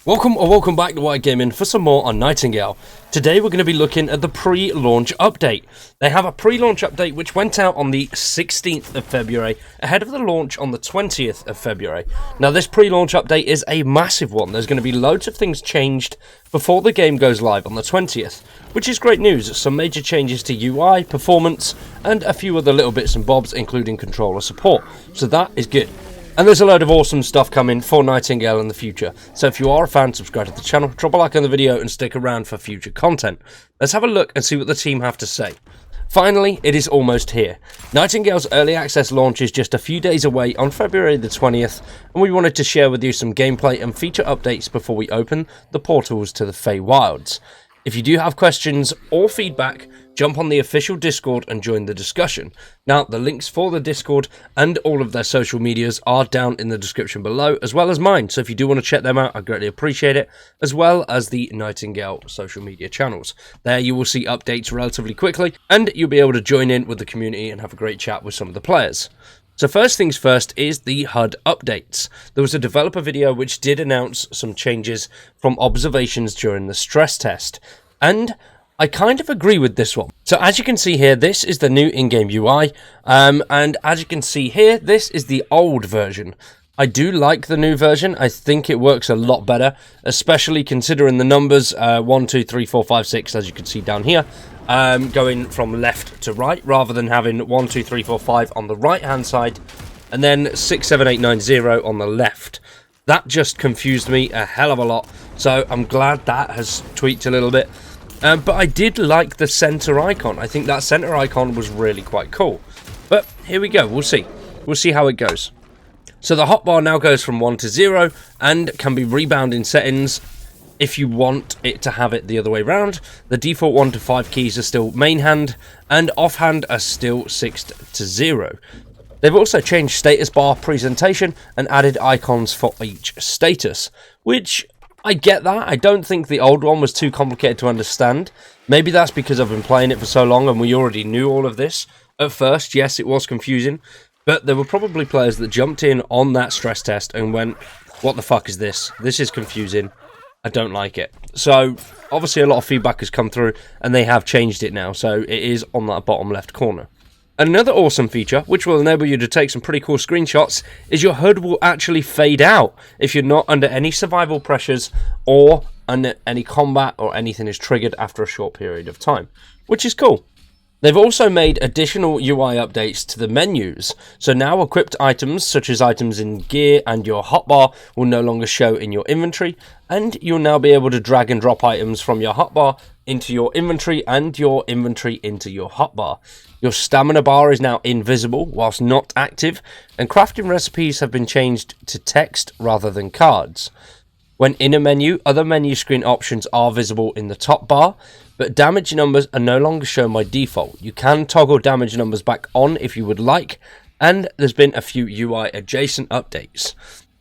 Welcome back to White Gaming for some more on Nightingale. Today we're going to be looking at the pre-launch update. They have a pre-launch update which went out on the 16th of February, ahead of the launch on the 20th of February. Now this pre-launch update is a massive one. There's going to be loads of things changed before the game goes live on the 20th, which is great news. Some major changes to UI, performance, and a few other little bits and bobs, including controller support. So that is good. And there's a load of awesome stuff coming for Nightingale in the future. So if you are a fan, subscribe to the channel, drop a like on the video, and stick around for future content. Let's have a look and see what the team have to say. Finally, it is almost here. Nightingale's early access launch is just a few days away on February the 20th, and we wanted to share with you some gameplay and feature updates before we open the portals to the Fae Wilds. If you do have questions or feedback, jump on the official Discord and join the discussion. Now, the links for the Discord and all of their social medias are down in the description below, as well as mine. So if you do want to check them out, I greatly appreciate it, as well as the Nightingale social media channels. There you will see updates relatively quickly, and you'll be able to join in with the community and have a great chat with some of the players. So first things first is the HUD updates. There was a developer video which did announce some changes from observations during the stress test, and I kind of agree with this one. So as you can see here, this is the new in-game UI, and as you can see here, this is the old version. I do like the new version. I think it works a lot better, especially considering the numbers 1, 2, 3, 4, 5, 6, as you can see down here, going from left to right, rather than having 1, 2, 3, 4, 5 on the right-hand side, and then 6, 7, 8, 9, 0 on the left. That just confused me a hell of a lot, so I'm glad that has tweaked a little bit. But I did like the center icon. I think that center icon was really quite cool. But here we go, we'll see. We'll see how it goes. So the hotbar now goes from 1 to 0 and can be rebound in settings if you want it to have it the other way around. The default 1 to 5 keys are still main hand, and offhand are still 6 to 0. They've also changed status bar presentation and added icons for each status, which I get that. I don't think the old one was too complicated to understand. Maybe that's because I've been playing it for so long and we already knew all of this. At first, yes, it was confusing, but there were probably players that jumped in on that stress test and went, what the fuck is this? This is confusing. I don't like it. So, obviously a lot of feedback has come through and they have changed it now, so it is on that bottom left corner. Another awesome feature, which will enable you to take some pretty cool screenshots, is your HUD will actually fade out if you're not under any survival pressures or under any combat or anything is triggered after a short period of time, which is cool. They've also made additional UI updates to the menus, so now equipped items such as items in gear and your hotbar will no longer show in your inventory, and you'll now be able to drag and drop items from your hotbar into your inventory and your inventory into your hotbar. Your stamina bar is now invisible whilst not active, and crafting recipes have been changed to text rather than cards. When in a menu, other menu screen options are visible in the top bar, but damage numbers are no longer shown by default. You can toggle damage numbers back on if you would like, and there's been a few UI adjacent updates.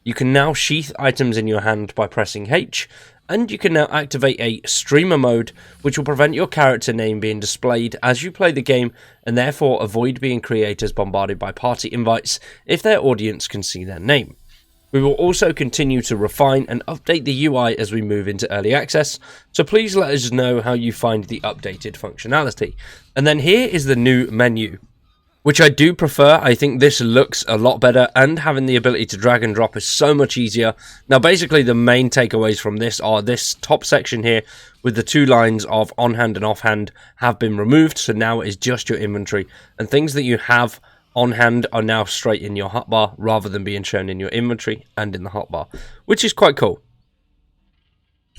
You can now sheath items in your hand by pressing H, and you can now activate a streamer mode, which will prevent your character name being displayed as you play the game, and therefore avoid being creators bombarded by party invites if their audience can see their name. We will also continue to refine and update the UI as we move into early access, so please let us know how you find the updated functionality. And then here is the new menu, which I do prefer. I think this looks a lot better, and having the ability to drag and drop is so much easier. Now basically the main takeaways from this are this top section here with the 2 lines of on hand and off hand have been removed, so now it is just your inventory, and things that you have on hand are now straight in your hotbar rather than being shown in your inventory and in the hotbar, which is quite cool.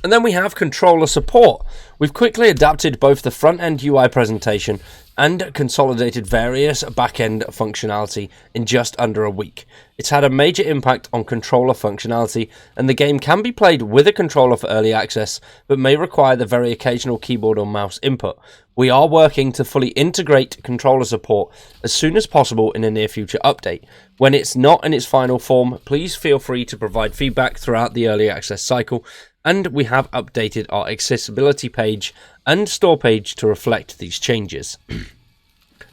And then we have controller support. We've quickly adapted both the front-end UI presentation and consolidated various back-end functionality in just under a week. It's had a major impact on controller functionality, and the game can be played with a controller for early access, but may require the very occasional keyboard or mouse input. We are working to fully integrate controller support as soon as possible in a near future update. When it's not in its final form, please feel free to provide feedback throughout the early access cycle, and we have updated our accessibility page and store page to reflect these changes.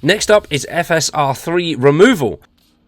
Next up is FSR3 removal.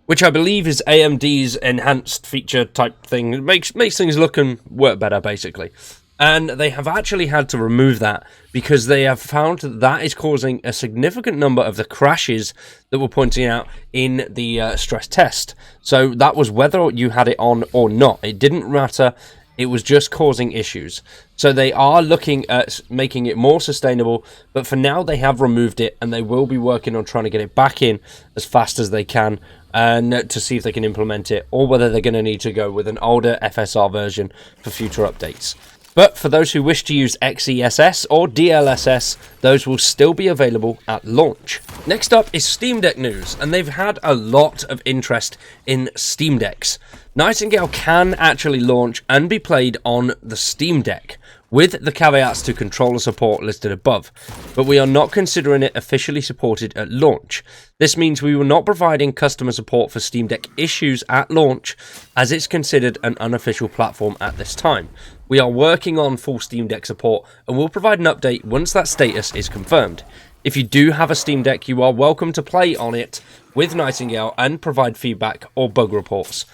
which I believe is AMD's enhanced feature type thing. It makes things look and work better, basically. And they have actually had to remove that because they have found that is causing a significant number of the crashes that we're pointing out in the stress test. So that was whether you had it on or not. It didn't matter. It was just causing issues. So they are looking at making it more sustainable, but for now they have removed it, and they will be working on trying to get it back in as fast as they can, and to see if they can implement it, or whether they're going to need to go with an older FSR version for future updates. But for those who wish to use XESS or DLSS, those will still be available at launch. Next up is Steam Deck news, and they've had a lot of interest in Steam Decks. Nightingale can actually launch and be played on the Steam Deck, with the caveats to controller support listed above, but we are not considering it officially supported at launch. This means we will not providing customer support for Steam Deck issues at launch, as it's considered an unofficial platform at this time. We are working on full Steam Deck support, and will provide an update once that status is confirmed. If you do have a Steam Deck, you are welcome to play on it with Nightingale and provide feedback or bug reports.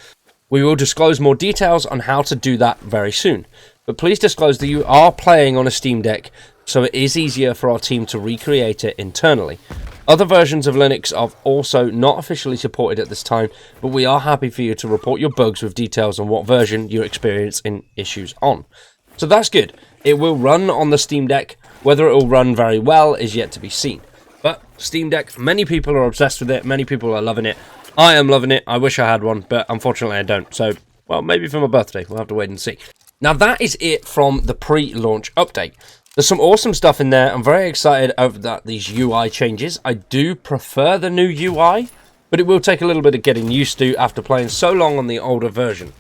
We will disclose more details on how to do that very soon, but please disclose that you are playing on a Steam Deck, so it is easier for our team to recreate it internally. Other versions of Linux are also not officially supported at this time, but we are happy for you to report your bugs with details on what version you experience in issues on. So that's good. It will run on the Steam Deck. Whether it will run very well is yet to be seen. But Steam Deck, many people are obsessed with it, many people are loving it. I am loving it. I wish I had one, but unfortunately I don't. So, well, maybe for my birthday. We'll have to wait and see. Now, that is it from the pre-launch update. There's some awesome stuff in there. I'm very excited over these UI changes. I do prefer the new UI, but it will take a little bit of getting used to after playing so long on the older version.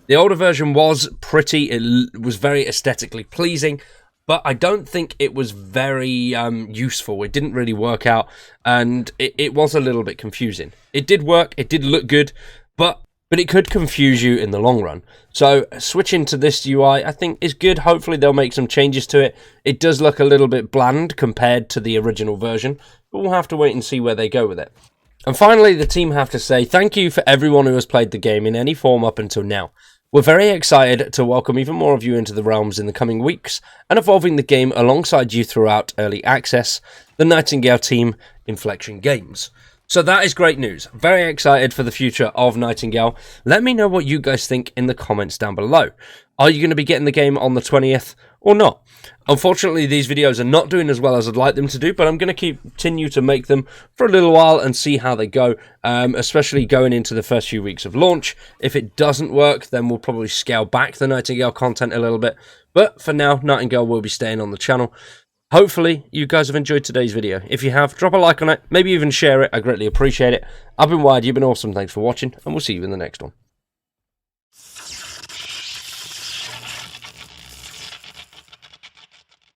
The older version was pretty, it was very aesthetically pleasing, but I don't think it was very useful. It didn't really work out, and it was a little bit confusing. It did work, it did look good, but it could confuse you in the long run. So switching to this UI, I think, is good. Hopefully they'll make some changes to it. It does look a little bit bland compared to the original version, but we'll have to wait and see where they go with it. And finally, the team have to say thank you for everyone who has played the game in any form up until now. We're very excited to welcome even more of you into the realms in the coming weeks and evolving the game alongside you throughout early access, the Nightingale team, Inflection Games. So that is great news. Very excited for the future of Nightingale. Let me know what you guys think in the comments down below. Are you going to be getting the game on the 20th or not? Unfortunately, these videos are not doing as well as I'd like them to do, but I'm going to continue to make them for a little while and see how they go, especially going into the first few weeks of launch. If it doesn't work, then we'll probably scale back the Nightingale content a little bit. But for now, Nightingale will be staying on the channel. Hopefully, you guys have enjoyed today's video. If you have, drop a like on it, maybe even share it. I greatly appreciate it. I've been Wired, you've been awesome, thanks for watching, and we'll see you in the next one.